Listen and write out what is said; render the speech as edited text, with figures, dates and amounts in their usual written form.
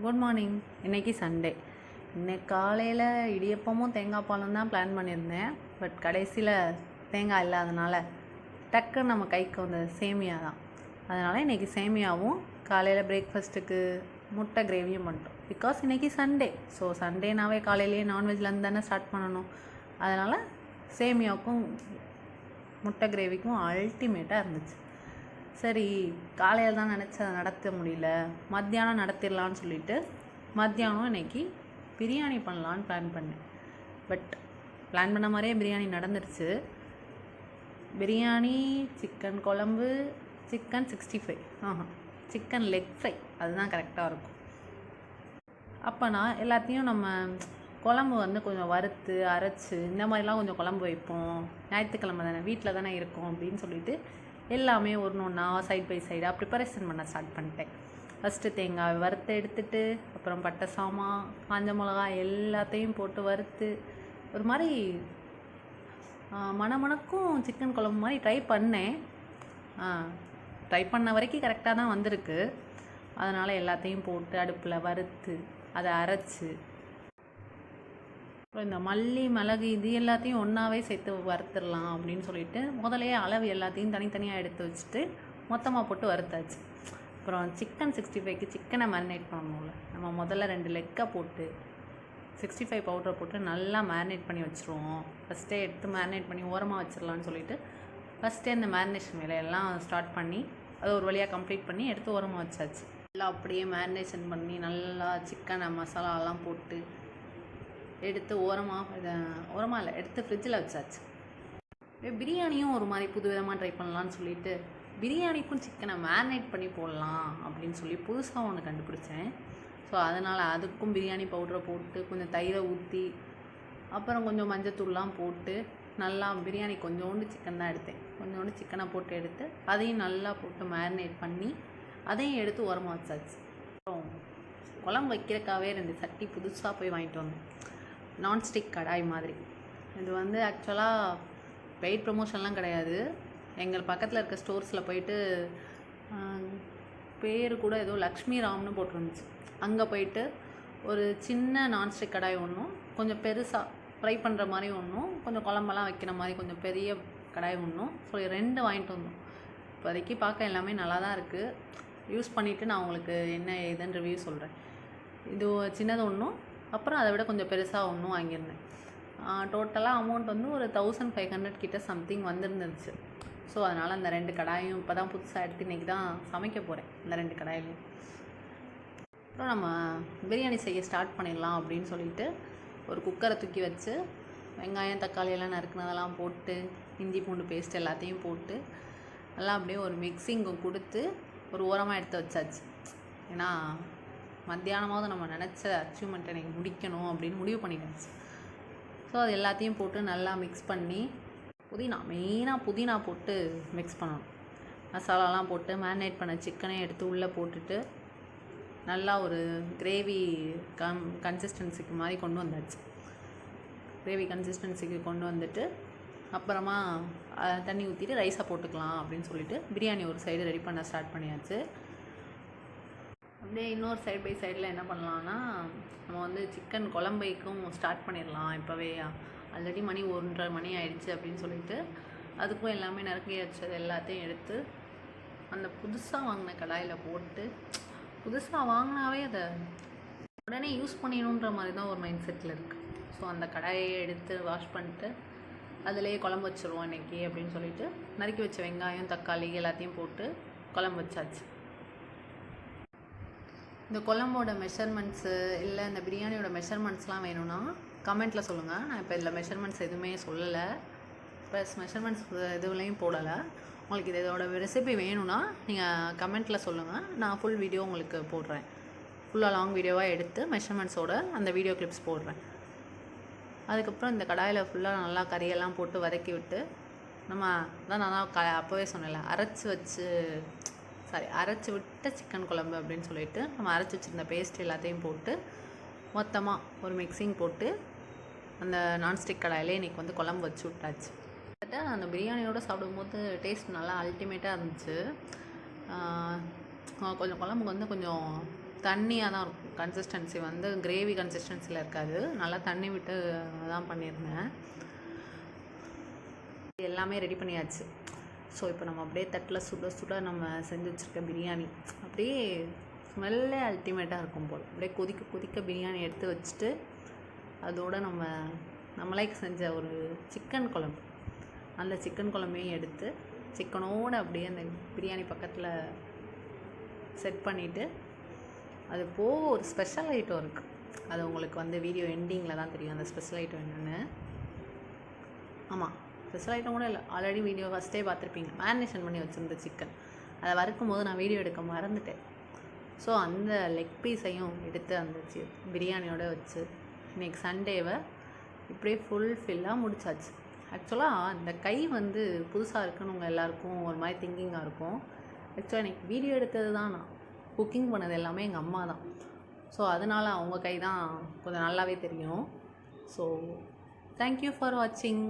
Good morning. இன்றைக்கி Sunday. இன்னைக்கு காலையில் இடியப்பமும் தேங்காய் பாலும் தான் பிளான் பண்ணியிருந்தேன். பட் கடைசியில் தேங்காய் இல்லாதனால டக்குன்னு நம்ம கைக்கு வந்தது சேமியா தான். அதனால் இன்றைக்கி சேமியாவும் காலையில் பிரேக்ஃபாஸ்ட்டுக்கு முட்டை கிரேவியும் பண்ணிட்டோம். பிகாஸ் இன்றைக்கி சண்டே. ஸோ சண்டேனாவே காலையிலேயே நான்வெஜ்லேருந்து தானே ஸ்டார்ட் பண்ணணும். அதனால் சேமியாவுக்கும் முட்டை கிரேவிக்கும் அல்டிமேட்டாக இருந்துச்சு. சரி, காலையில் தான் நினச்சி அதை நடத்த முடியல, மத்தியானம் நடத்திடலான்னு சொல்லிட்டு மத்தியானம் இன்றைக்கி பிரியாணி பண்ணலான்னு பிளான் பண்ணேன். பட் பிளான் பண்ண மாதிரியே பிரியாணி நடந்துருச்சு. பிரியாணி, சிக்கன் குழம்பு, சிக்கன் 65, சிக்கன் லெக் ஃப்ரை, அதுதான் கரெக்டாக இருக்கும். அப்போனா எல்லாத்தையும் நம்ம குழம்பு கொஞ்சம் வறுத்து அரைச்சி இந்த மாதிரிலாம் கொஞ்சம் குழம்பு வைப்போம், ஞாயிற்றுக்கிழமை தானே, வீட்டில் தானே இருக்கோம் அப்படின்னு சொல்லிட்டு எல்லாமே ஒன்றா சைட் பை சைடாக ப்ரிப்பரேஷன் பண்ண ஸ்டார்ட் பண்ணிட்டேன். ஃபஸ்ட்டு தேங்காய் வறுத்து எடுத்துட்டு, அப்புறம் பட்டை சாமான், காஞ்ச மிளகா எல்லாத்தையும் போட்டு வறுத்து ஒரு மாதிரி மணமணக்கும் சிக்கன் குழம்பு மாதிரி ட்ரை பண்ணேன். ட்ரை பண்ண வரைக்கும் கரெக்டாக தான் வந்திருக்கு. அதனால் எல்லாத்தையும் போட்டு அடுப்பில் வறுத்து அதை அரைச்சி, அப்புறம் இந்த மல்லி மிளகு இது எல்லாத்தையும் ஒன்றாவே சேர்த்து வறுத்துடலாம் அப்படின்னு சொல்லிட்டு முதலையே அளவு எல்லாத்தையும் தனித்தனியாக எடுத்து வச்சுட்டு மொத்தமாக போட்டு வறுத்தாச்சு. அப்புறம் சிக்கன் 65க்கு சிக்கனை மேரினேட் பண்ணணும்ல, நம்ம முதல்ல 2 லெக்கை போட்டு 65 பவுடரை போட்டு நல்லா மேரினேட் பண்ணி வச்சுருவோம். ஃபஸ்ட்டே எடுத்து மேரினேட் பண்ணி ஓரமாக வச்சிடலான்னு சொல்லிட்டு ஃபஸ்ட்டே அந்த மேரினேஷன் வேலையெல்லாம் ஸ்டார்ட் பண்ணி அதை ஒரு வழியாக கம்ப்ளீட் பண்ணி எடுத்து ஓரமாக வச்சாச்சு. நல்லா அப்படியே மேரினேஷன் பண்ணி நல்லா சிக்கனை மசாலாலாம் போட்டு எடுத்து ஓரமாக இல்லை, எடுத்து ஃப்ரிட்ஜில் வச்சாச்சு. பிரியாணியும் ஒரு மாதிரி புது விதமாக ட்ரை பண்ணலான்னு சொல்லிட்டு பிரியாணிக்கும் சிக்கனை மேரினேட் பண்ணி போடலாம் அப்படின்னு சொல்லி புதுசாக ஒன்று கண்டுபிடிச்சேன். ஸோ அதனால் அதுக்கும் பிரியாணி பவுடரை போட்டு கொஞ்சம் தயிரை ஊற்றி அப்புறம் கொஞ்சம் மஞ்சத்தூள்லாம் போட்டு நல்லா பிரியாணி கொஞ்சோண்டு சிக்கன் தான் எடுத்தேன், கொஞ்சோண்டு சிக்கனை போட்டு எடுத்து அதையும் நல்லா போட்டு மேரினேட் பண்ணி அதையும் எடுத்து ஓரமாக வச்சாச்சு. அப்புறம் குழம்பு வைக்கிறக்காகவே 2 சட்டி புதுசாக போய் வாங்கிட்டு வந்தேன், நான்ஸ்டிக் கடாய் மாதிரி. இது ஆக்சுவலாக பெய்ட் ப்ரமோஷன்லாம் கிடையாது. எங்கள் பக்கத்தில் இருக்க ஸ்டோர்ஸில் போயிட்டு பேர் கூட ஏதோ லக்ஷ்மி ராம்னு போட்டிருந்துச்சு. அங்கே போயிட்டு ஒரு சின்ன நான்ஸ்டிக் கடாய் ஒன்றும், கொஞ்சம் பெருசாக ஃப்ரை பண்ணுற மாதிரி ஒன்றும், கொஞ்சம் குழம்பெல்லாம் வைக்கிற மாதிரி கொஞ்சம் பெரிய கடாய் ஒன்றும், ஸோ 2 வாங்கிட்டு வந்தோம். இப்போதைக்கு பார்க்க எல்லாமே நல்லா தான் இருக்குது. யூஸ் பண்ணிவிட்டு நான் உங்களுக்கு என்ன ஏதுன்னு ரிவ்யூ சொல்கிறேன். இது சின்னது ஒன்றும், அப்புறம் அதை விட கொஞ்சம் பெருசாக ஒன்றும் வாங்கியிருந்தேன். டோட்டலாக அமௌண்ட் ஒரு 1500 கிட்ட சம்திங் வந்துருந்துச்சு. ஸோ அதனால் அந்த 2 கடாயும் இப்போ தான் புதுசாக எடுத்து இன்றைக்கி தான் சமைக்க போகிறேன், இந்த 2 கடாயிலையும். அப்புறம் நம்ம பிரியாணி செய்ய ஸ்டார்ட் பண்ணிடலாம் அப்படின்னு சொல்லிட்டு ஒரு குக்கரை தூக்கி வச்சு வெங்காயம் தக்காளி எல்லாம் நறுக்குனதெல்லாம் போட்டு இஞ்சி பூண்டு பேஸ்ட் எல்லாத்தையும் போட்டு நல்லா அப்படியே ஒரு மிக்சிங் கொடுத்து ஒரு ஓரமாக எடுத்து வச்சாச்சு. ஏன்னா மத்தியானமாவது நம்ம நினச்ச அச்சீவ்மெண்ட்டை எனக்கு முடிக்கணும் அப்படின்னு முடிவு பண்ணிட்டாச்சு. ஸோ அது எல்லாத்தையும் போட்டு நல்லா மிக்ஸ் பண்ணி மெயினாக புதினா போட்டு மிக்ஸ் பண்ணணும். மசாலாலாம் போட்டு மேரினேட் பண்ண சிக்கனை எடுத்து உள்ளே போட்டுட்டு நல்லா ஒரு கிரேவி கன்சிஸ்டன்சிக்கு மாதிரி கொண்டு வந்தாச்சு. கிரேவி கன்சிஸ்டன்சிக்கு கொண்டு வந்துட்டு அப்புறமா தண்ணி ஊற்றிட்டு ரைஸை போட்டுக்கலாம் அப்படின்னு சொல்லிட்டு பிரியாணி ஒரு சைடு ரெடி பண்ண ஸ்டார்ட் பண்ணியாச்சு. அப்படியே இன்னொரு சைட் பை சைடில் என்ன பண்ணலான்னா, நம்ம சிக்கன் குழம்பைக்கும் ஸ்டார்ட் பண்ணிடலாம். இப்போவே ஆல்ரெடி மணி 1:30 மணி ஆயிடுச்சு அப்படின்னு சொல்லிட்டு அதுக்கும் எல்லாமே நறுக்கி வச்சது எல்லாத்தையும் எடுத்து அந்த புதுசாக வாங்கின கடாயில் போட்டு, புதுசாக வாங்கினாவே அதை உடனே யூஸ் பண்ணிடணுன்ற மாதிரி தான் ஒரு மைண்ட் செட்டில் இருக்குது. ஸோ அந்த கடாயை எடுத்து வாஷ் பண்ணிட்டு அதிலேயே குழம்பு வச்சுருவோம் இன்றைக்கி அப்படின்னு சொல்லிட்டு நறுக்கி வச்ச வெங்காயம் தக்காளி எல்லாத்தையும் போட்டு குழம்பு வச்சாச்சு. இந்த குழம்போட மெஷர்மெண்ட்ஸு இல்லை இந்த பிரியாணியோட மெஷர்மெண்ட்ஸ்லாம் வேணும்னா கமெண்ட்டில் சொல்லுங்கள். நான் இப்போ இதில் மெஷர்மெண்ட்ஸ் எதுவுமே சொல்லலை, ப்ளஸ் மெஷர்மெண்ட்ஸ் எதுவுலையும் போடலை. உங்களுக்கு இதோட ரெசிபி வேணும்னா நீங்கள் கமெண்ட்டில் சொல்லுங்கள், நான் ஃபுல் வீடியோ உங்களுக்கு போடுறேன். ஃபுல்லாக லாங் வீடியோவாக எடுத்து மெஷர்மெண்ட்ஸோட அந்த வீடியோ கிளிப்ஸ் போடுறேன். அதுக்கப்புறம் இந்த கடாயில் ஃபுல்லாக நல்லா கறியெல்லாம் போட்டு வதக்கி விட்டு நம்ம நான் அப்போவே சொன்னேன்ல, அரைச்சி விட்ட சிக்கன் குழம்பு அப்படின்னு சொல்லிட்டு நம்ம அரைச்சி வச்சுருந்த பேஸ்ட் எல்லாத்தையும் போட்டு மொத்தமாக ஒரு மிக்சிங் போட்டு அந்த நான்ஸ்டிக் கடாயிலே இன்றைக்கி குழம்பு வச்சு விட்டாச்சு. அந்த பிரியாணியோடு சாப்பிடும்போது டேஸ்ட் நல்லா அல்டிமேட்டாக இருந்துச்சு. கொஞ்சம் குழம்பு கொஞ்சம் தண்ணியாக தான் இருக்கும். கன்சிஸ்டன்சி வந்து கிரேவி கன்சிஸ்டன்சியில் இருக்காது, நல்லா தண்ணி விட்டு தான் பண்ணியிருந்தேன். எல்லாமே ரெடி பண்ணியாச்சு. ஸோ இப்போ நம்ம அப்படியே தட்டில் சுட சுட நம்ம செஞ்சு வச்சுருக்க பிரியாணி அப்படியே ஸ்மெல்லே அல்டிமேட்டாக இருக்கும் போல். அப்படியே கொதிக்க கொதிக்க பிரியாணி எடுத்து வச்சுட்டு அதோடு நம்மளே செஞ்ச ஒரு சிக்கன் குழம்பு, அந்த சிக்கன் குழம்பையும் எடுத்து சிக்கனோடு அப்படியே அந்த பிரியாணி பக்கத்தில் செட் பண்ணிவிட்டு, அது போக ஒரு ஸ்பெஷல் ஐட்டம் இருக்குது. அது உங்களுக்கு வந்து வீடியோ எண்டிங்கில் தான் தெரியும் அந்த ஸ்பெஷல் ஐட்டம் என்னென்னு. ஆமாம், ஸ்பெஷல் ஐட்டம் கூட இல்லை, ஆல்ரெடி வீடியோ ஃபஸ்ட்டே பார்த்துருப்பீங்க. மேரினேஷன் பண்ணி வச்சுருந்த சிக்கன் அதை வறுக்கும் போது நான் வீடியோ எடுக்க மறந்துட்டேன். ஸோ அந்த லெக் பீஸையும் எடுத்து அந்த பிரியாணியோடு வச்சு இன்றைக்கி சண்டேவை இப்படியே ஃபுல்ஃபில்லாக முடிச்சாச்சு. ஆக்சுவலாக இந்த கை வந்து புதுசாக இருக்குன்னு உங்கள் எல்லாேருக்கும் ஒரு மாதிரி திங்கிங்காக இருக்கும். ஆக்சுவலாக எனக்கு வீடியோ எடுத்தது தான், நான் குக்கிங் பண்ணது எல்லாமே எங்கள் அம்மா தான். ஸோ அதனால் அவங்க கை தான் கொஞ்சம் நல்லாவே தெரியும். ஸோ தேங்க்யூ ஃபார் வாட்சிங்.